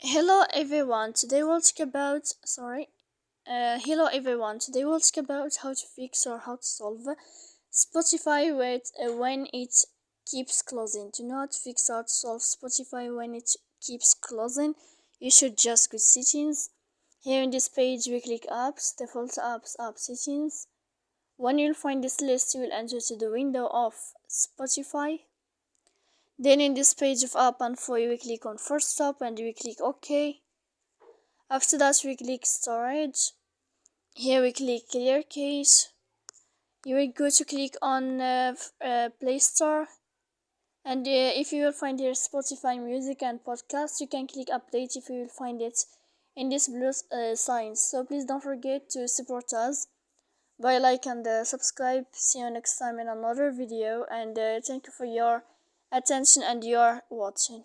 Hello everyone. Hello everyone. Today we'll talk about how to fix or how to solve Spotify when it keeps closing. To know how to fix or to solve Spotify when it keeps closing, you should just go settings. Here in this page, we click apps, default apps, app settings. When you'll find this list, you will enter to the window of Spotify. Then in this page of app info, we click on first stop and we click OK. After that, we click storage. Here we click clear cache. You will go to click on Play Store. And if you will find here Spotify music and podcast, you can click update if you will find it in this blue sign. So please don't forget to support us by like and subscribe. See you next time in another video, and thank you for your attention and your watching.